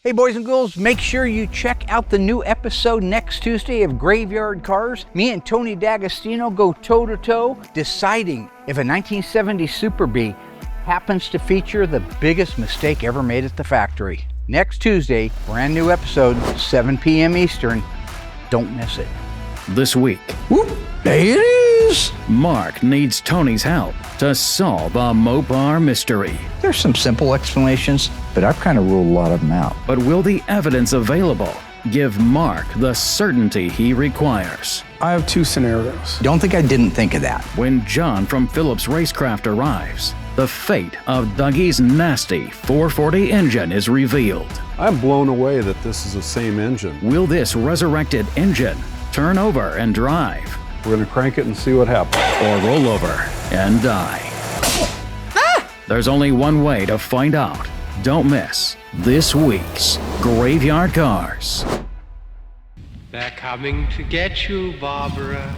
Hey boys and girls, make sure you check out the new episode next Tuesday of Graveyard Carz. Me and Tony D'Agostino go toe-to-toe, deciding if a 1970 Super Bee happens to feature the biggest mistake ever made at the factory. Next Tuesday, brand new episode, 7 p.m. Eastern. Don't miss it. This week, Whoop, there it is! Mark needs Tony's help to solve a Mopar mystery. There's some simple explanations, but I've kind of ruled a lot of them out. But will the evidence available give Mark the certainty he requires? I have two scenarios. Don't think I didn't think of that. When John from Phillips Racecraft arrives, the fate of Dougie's nasty 440 engine is revealed. I'm blown away that this is the same engine. Will this resurrected engine turn over and drive, We're going to crank it and see what happens. or roll over and die? There's only one way to find out. Don't miss this week's Graveyard Carz. They're coming to get you, Barbara.